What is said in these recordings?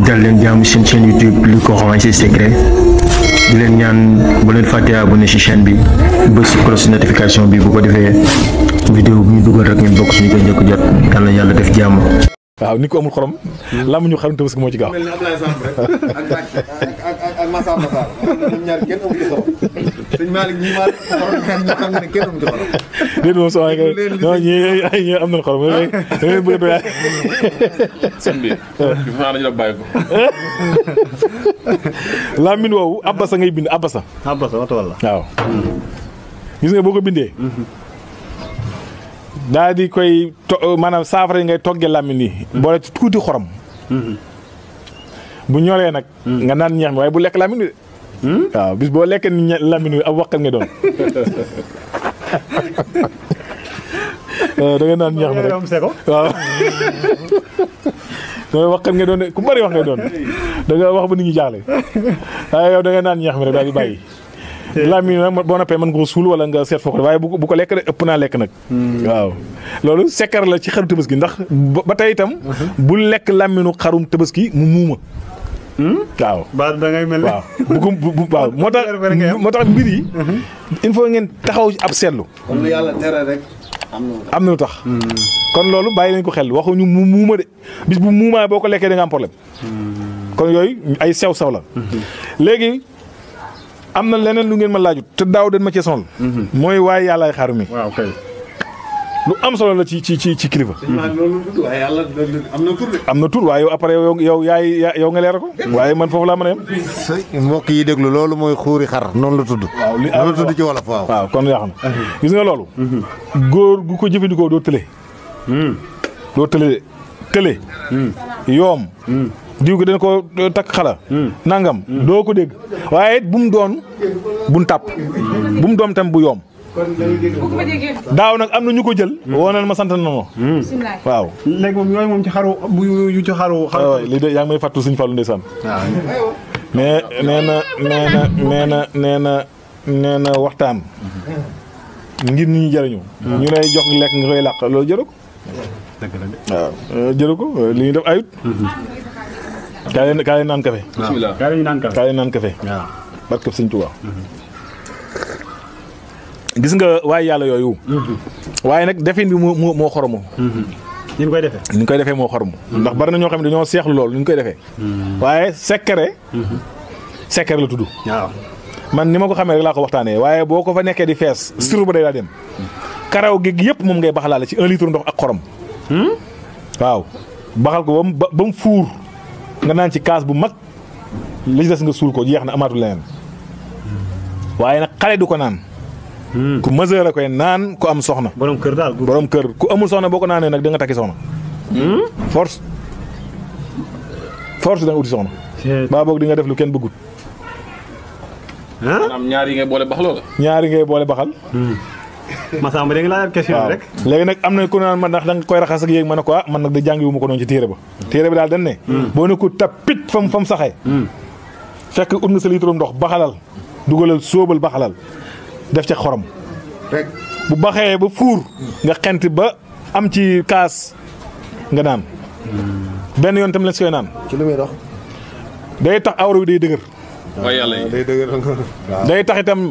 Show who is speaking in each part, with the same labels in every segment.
Speaker 1: dal leen jàmm seen chaîne YouTube li ko xawañ si secret di leen ñaan bu leen fàtte abonné ci chaîne bi bës ci cloche notification bi bu ko defee vidéo bu ñu dugal rek ngeen bokk suñu ko njëkk jot yal na yàlla def jàmm.
Speaker 2: waaw ni ko amul xorom lam ñu xarum Tabaski moo ci gaaw
Speaker 3: mel ni Ablaye Samb rek ak Massa Massa ñoom ñaar kenn amu ci xorom sëñ Malick ñi ma xorom ñu xam ne kenn amu ci xorom
Speaker 2: déet moom sama non ñi am nañ xorom da ngay bëgg a
Speaker 4: sën bi naa nañu la bàyyi ko
Speaker 2: lamin woowu Abasa ngay bind Abasa
Speaker 3: wata walla
Speaker 2: waaw gis nga boo ko bindee daa di koy maanaam saafara yi ngay toggee làmmiñ yi boole ci tuuti xorom bu ñoree nag nga naan ñeex mi waaye bu lekk làmmiñ wi de waaw bis boo lekkee ni làmmiñ wi ab waxkat nga doon da nga naan ñeex mi rek waaw dangay waxkat nga doon ku bari wax ngay doon da nga wax ba nit ñi jaaxle waaye yow da nga naan ñeex mi rek daal di bàyyi làmmiñ nag boo noppee mën nga ko suul wala nga seet foo ko waaye bu ko lekk de ëpp naa lekk nag waaw loolu sekkar la ci xarum Tabaski ndax ba tey itam bu lekk làmmiñu xarum Tabaski mu muuma waaw
Speaker 3: ba da ngay mel
Speaker 2: waaw bu waaw moo tax mbir yi il faut ngeen taxaw ab seetlu
Speaker 3: kon lu yàlla tere rek
Speaker 2: am na lu tax kon loolu bàyyi leen ko xel waxuñu mu muuma de bis bu muumaa boo ko lekkee da nga am problème kon yooyu ay sew la léegi am na leneen lu ngeen ma laajut te daaw den ma cee sonal mooy waaye yàllaay xaaru mi
Speaker 3: waaw kay
Speaker 2: lu am solo la ci kilifa
Speaker 3: waaye yàlla am na tur de
Speaker 2: am na tur waaye yow après yow nga leer ko waaye man foofu laa mën a yem
Speaker 5: mbokk yi déglu loolu mooy xuuri xar noonu la tudd noonu la tudd ci wolof
Speaker 2: waaw kon yaa xam gis nga loolu góor gu ko jëfandikoo doo tële yoom diw gi dañ ko takk xala nangam doo ko dégg waaye bu mu doon buñ tàpp bu mu doon tam bu yoom daaw nag am na ñu ko jël woonal ma sant na ma waaw
Speaker 3: léegi moom yooyu moom ci xaru bu yu ci xaru
Speaker 2: lii de yaa ngi may fàttu suñu Fallu ndeysaan mais nee na waxtaan ngir nit ñi jëriñu ñu lay jox lekk nga koy làq loolu jëru ko waaw jëru ko li ñuy def ayut kaa leen naan kafe
Speaker 3: kaa leen naan kafe
Speaker 2: waaw barkeb Sëñ Tuubaa gis nga waaye yàlla yooyu waaye nag defin bi moo xoromu
Speaker 3: ni ñu koy defee
Speaker 2: moo xoromu ndax bari na ñoo xam ne dañoo seexlu loolu ni ñu koy defee waaye secret la tudd
Speaker 3: waaw
Speaker 2: man ni ma ko xamee rek laa ko waxtaanee waaye boo ko fa nekkee di fees suru ba day daa dem karaw gi yëpp moom ngay baxalaale ci 1 litre ndox ak xorom waaw baxal ko ba mu fuur nga naan ci kaas bu mag li ci des nga suul ko jeex na amaatul leneen waaye nag xale du ko naan ku majeur a koy naan ku am soxna
Speaker 3: borom kër daal
Speaker 2: borom kër ku amul soxna boo ko naanee nag da nga takki soxna force da nga uti soxna baa boog di nga def lu kenn bëggut
Speaker 4: am ñaar yi ngay boole baxal la
Speaker 2: ñaari ngay boole baxal
Speaker 3: Massamba da nga laaj question rek
Speaker 2: léegi nag am na ku naan man ndax da nga koy raxas ak yéeg ma ne ko man nag da jàngiwu ma ko noonu ci téere bi daal dañ ne boo ne ko tapit fam saxee fekk ut nga sa litre ndox baxalal dugalal sóobal baxalal def ca xorom
Speaker 5: rek
Speaker 2: bu baxee ba fuur nga xent ba am ci kaas nga naan benn yoon tam la si koy naan
Speaker 5: ci lu muy dox
Speaker 2: day tax awra wi day dëgër
Speaker 4: waaye yàlla yi
Speaker 5: day dëgër
Speaker 2: day tax itam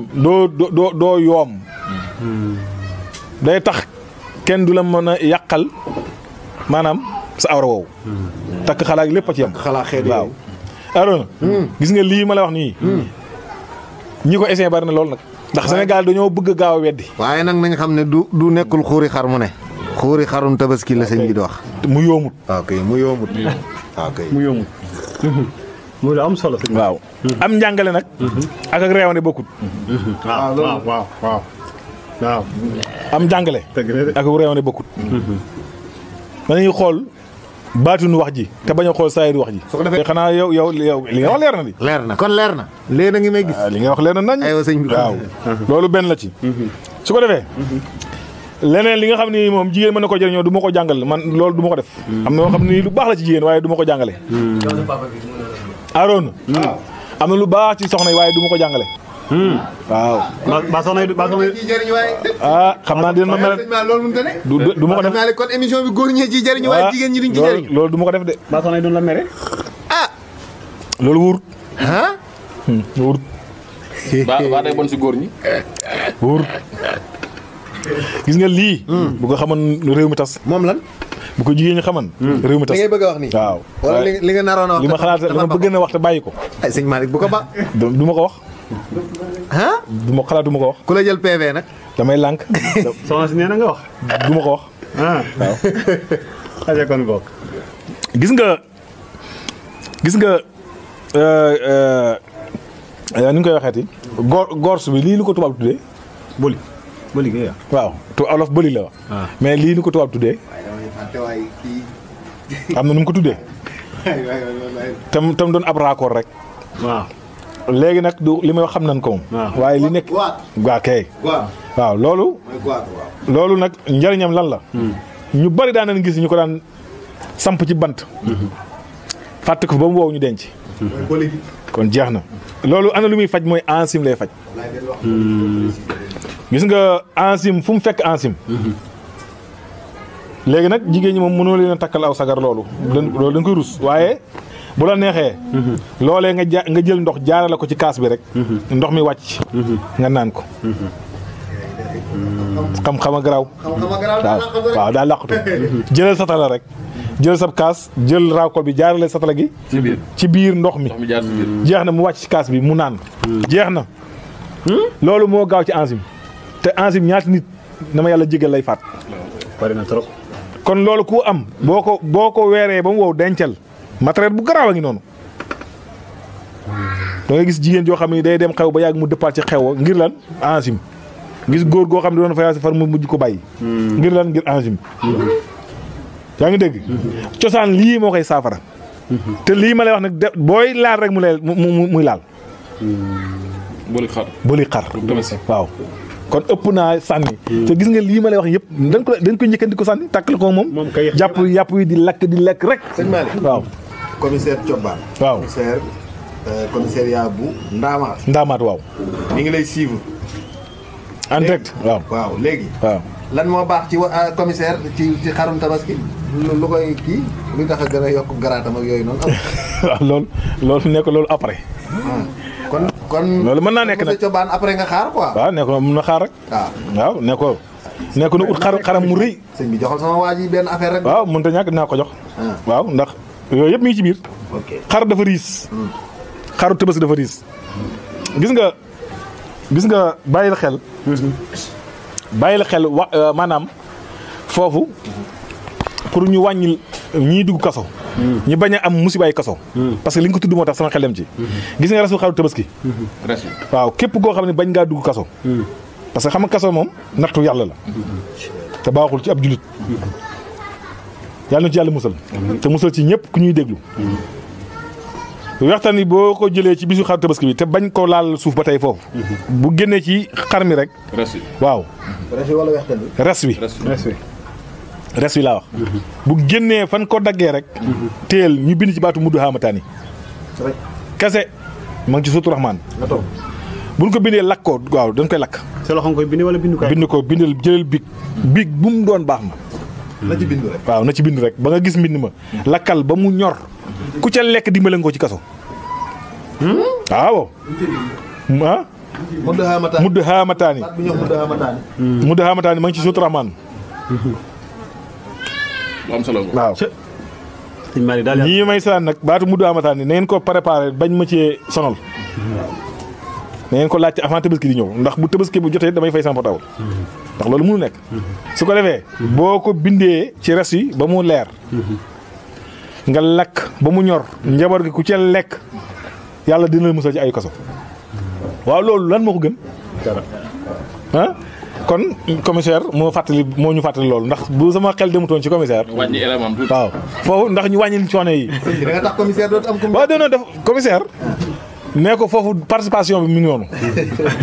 Speaker 2: doo yoom day tax kenn du la mën a yàqal maanaam sa awra woowu takk xalaat lépp a ci yam
Speaker 5: xalaat xeet
Speaker 2: waaw Arona gis nga lii ma la wax nii ñi ko essayé bari na loolu nag ndax Sénégal dañoo bëgg a gaaw a weddi
Speaker 5: waaye nag nañ xam ne du nekkul xuuri xar mu ne xuuri xarum Tabaski la sëñ bi di wax
Speaker 2: mu yoomut
Speaker 5: ok mu yoomut ok
Speaker 3: mu yoomut muy am solo
Speaker 2: waaw am njàngale nag ak réewande bokkut
Speaker 3: waaw
Speaker 2: am njàngale ak réewande bokkut danañuy xool baatunu wax ji te bañ a xool saa yi wax ji
Speaker 5: su ko defee
Speaker 2: xanaa yow li nga wax leer na di
Speaker 5: leer na kon leer na léegi ngi may gis
Speaker 2: li nga wax leer na nañ
Speaker 5: aywa sëñ bi
Speaker 2: waaw loolu benn la ci su ko defee leneen li nga xam ni moom jigéen mën na ko jëriñoo du ma ko jàngal man loolu du ma ko def am na loo xam ni lu baax la ci jigéen waaye du ma ko jàngale Arona am na lu baax ci soxna yi waaye du ma ko jàngale waaw
Speaker 3: ba soxna
Speaker 5: ci jëriñ waaye
Speaker 2: ah xam naa dina ma mel
Speaker 5: loolu mënut a ne
Speaker 2: du ma ko def
Speaker 5: naa kon émission bi góor ñee ci jëriñ waaye jigéen ñi duñ ci jëriñ
Speaker 2: loolu du ma ko def de
Speaker 3: ba soxna yi duñ la mere
Speaker 5: ah
Speaker 2: loolu wóorut.
Speaker 5: ah.
Speaker 2: wóorut.
Speaker 4: ba day bon si góor ñi.
Speaker 2: wóorut. gis nga lii. bu ko xamoon réew mi tas.
Speaker 5: moom lan.
Speaker 2: bu ko jigéen ñi xaman réew mi tas
Speaker 5: li ngay bëgg a wax nii.
Speaker 2: waaw
Speaker 5: wala li nga naroon a wax.
Speaker 2: li ma xalaat li ma bëgg na wax te bàyyi ko.
Speaker 5: ay sëñ Malick bu ko ba.
Speaker 2: du ma ko wax.
Speaker 5: ah.
Speaker 2: du ma xalaat du ma ko wax.
Speaker 5: ku la jël PV nag.
Speaker 2: damay lànk.
Speaker 6: soxna si nee na nga wax.
Speaker 2: du ma ko wax.
Speaker 6: waaw. xaja kon bokk.
Speaker 2: gis nga ni ñu koy waxeeti gorse bi lii lu ko tubaab tuddee.
Speaker 6: bëli kay
Speaker 2: waaw tu olof bëli la wax. mais lii lu ko tubaab tuddee. am na nu mu ko tuddee. tam doon ab raccord rek.
Speaker 6: waaw.
Speaker 2: léegi nag du li may wax xam nañ ko moom. waaye li nekk. waa kay. waaw loolu nag njëriñam lan la. ñu bari daan nañ gis ñu ko daan samp ci bant. fàtte ko ba mu wow ñu denc. kon jeex na. loolu ana lu muy faj mooy enzyme lay faj. gis nga enzyme fu mu fekk enzyme. léegi nag jigéen ñi moom mënoo leen a takkal aw sagar loolu. loolu dañ koy rus waaye bu la neexee. loolee nga jël ndox jaarale ko ci kaas bi rek. ndox mi wàcc. nga naan ko. xam-xama garaaw. waaw daa làqatu. jëlal satala rek. jël sab kaas jël raakol bi jaarale satala gi. ci biir ndox mi. jeex na mu wàcc ci kaas bi mu naan. jeex na. loolu moo gaaw ci enzyme. te enzyme ñaata nit na ma yàlla jégal lay faat.
Speaker 6: bari na trop.
Speaker 2: kon loolu ku am boo ko weeree ba mu wow dencal matériel bu garaaw a ngi noonu. da nga gis jigéen joo xam ne day dem xew ba yàgg mu dëppaat ci xew ngir lan enzyme. gis góor goo xam ne doon fa far mu mujj ko bàyyi. ngir lan ngir enzyme. yaa ngi dégg. cosaan lii moo koy saafara. te lii ma lay wax nag booy laal rek muy laal. bëli xar waaw. kon ëpp naa sànni. te gis nga lii ma lay wax yëpp dañ ko njëkkandi ko sànni tàkkal ko moom. jàpp yàpp yi di lekk rek.
Speaker 5: sëñ Malick
Speaker 2: waaw.
Speaker 5: commissaire Thioban.
Speaker 2: waaw
Speaker 5: commissariat bu Ndaamaat.
Speaker 2: Ndaamaat waaw.
Speaker 5: mi ngi lay suivre.
Speaker 2: en direct waaw.
Speaker 5: waaw léegi.
Speaker 2: waaw.
Speaker 5: lan moo baax ci commissaire ci xarum tabaski lu koy kii lu tax a gën a yokk garaatam ak yooyu noonu.
Speaker 2: waaw loolu nekk loolu après.
Speaker 5: kon
Speaker 2: loolu mën naa nekk nag
Speaker 5: Thioban après nga xaar quoi.
Speaker 2: waaw ne ko mën na xaar rek. waaw ne ko na ut xaram mu rëy.
Speaker 5: sëñ bi joxal sama waa ji benn affaire rek.
Speaker 2: waaw mënut a ñàkk dinaa ko jox. waaw ndax yooyu yëpp mi ngi ci biir. xar dafa riis. xaru tabaski dafa riis. gis nga bàyyil xel maanaam foofu pour ñu wàññil ñii dugg kaso. ñi bañ a am musibaay kaso. parce que li nga ko tudd moo tax sama xel dem ci. gis nga resu xaru tabaski. waaw képp koo xam ne bañ ngaa dugg kaso. parce que xam nga kaso moom nattu yàlla la. te baaxul ci ab julit. yàlla na ci yàlla musal. te musal ci ñëpp ku ñuy déglu. waxtaan ni boo ko jëlee ci bisu xaru tabaski bi te bañ ko laal suuf ba tey foofu. bu génnee ci xar mi rek. waaw. res wi laa wax. bu génnee fan ko daggee rek. téel ñu bind ci baatu muddu xaamataani. kese ma ngi ci suutu Rahmaan. buñ ko bindee lakk ko waaw dañ koy lakk.
Speaker 6: sa loxo nga koy bindee wala bindukaay.
Speaker 2: bind ko bindal jëlal big bu mu doon baax na.
Speaker 5: na ci bind rek.
Speaker 2: waaw na ci bind rek ba nga gis mbind ma. lakkal ba mu ñor. ku ca lekk dimbale nga ko ci kaso. waaw. mudd xaamataani. mudd xaamataani ma ngi ci suutu Rahmaan.
Speaker 4: am solo
Speaker 2: waaw. ñii may saan nag baatu mudd xaamataani na ngeen ko préparé bañ ma cee sonal. na ngeen ko laajte avant tabaski di ñëw ndax bu tabaski bu jotee damay fay sama portable. ndax loolu mënu nekk. su ko defee boo ko bindee ci res yi ba mu leer. nga lakk ba mu ñor njaboot gi ku ca lekk yàlla dina la musal ci ay kaso. waaw loolu lan moo ko gën. kon commissaire moo ñu fàttali loolu ndax bu sama xel demutoon ci commissaire.
Speaker 4: wàññi élément tuuti.
Speaker 2: waaw foofu ndax ñu wàññi coono yi.
Speaker 5: da nga tax commissaire dootu am.
Speaker 2: waaw doo def commissaire. nee ko foofu participation bi mi ngi noonu.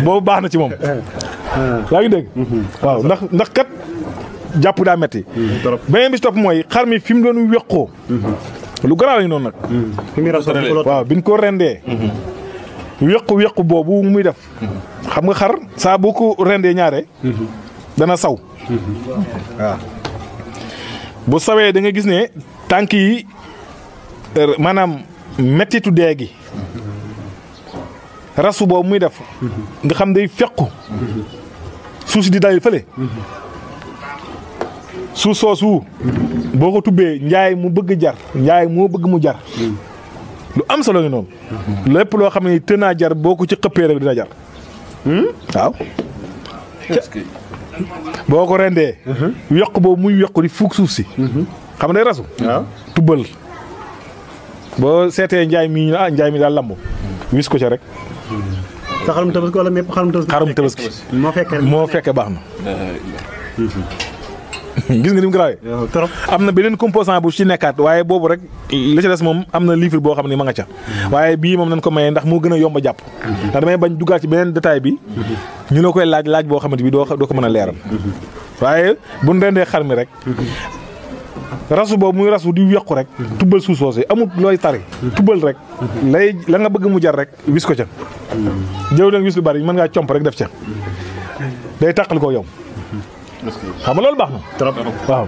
Speaker 2: boobu baax na ci moom. yaa ngi dégg. waaw ndax kat jàpp daa metti. beneen bi si topp mooy xar mi fi mu doon weqoo. lu garaaw la ñu noonu nag. waaw bi ñu ko rendee. wequ boobu muy def. xam nga xar saa boo ko rendee ñaare. dana saw. waaw bu sawee da nga gis ne tànk yi maanaam mettitu dee gi. rasu boobu muy def nga xam day fequ suuf si di day fële suuf soosu boo ko tubbee njaay mu bëgg jar njaay moo bëgg mu jar lu am solo ngi noonu lépp loo xam ne te naa jar boo ko ci xëppee rek dina jar waaw boo ko rendee yokk boobu muy yokk di fuug suuf si xam nga day rasu tubbal boo seetee njaay mi ñu njaay mi daal lamb wis ko ca rek
Speaker 6: sa xarum tabaski wala mépp xarum tabaski
Speaker 2: moo fekkee baax na gis nga ni mu garaawee
Speaker 6: trop
Speaker 2: am na beneen composant bu ci nekkaat waaye boobu rek li ci des moom am na livre boo xam ne ma nga ca waaye bii moom nañ ko mayee ndax moo gën a yomb a jàpp ndax damay bañ duggaat ci beneen détail bi ñu la koy laaj boo xamante bi doo ko mën a leeral waaye bu ndendee xar mi rek rasu boobu muy rasu di yokku rek tubbal suuf soosu amut looy tari tubbal rek la nga bëgg mu jar rek wis ko ca jëw leen wis lu bari mën ngaa comp rek def ca day tàqali ko yow xam nga loolu baax na
Speaker 6: trop
Speaker 2: waaw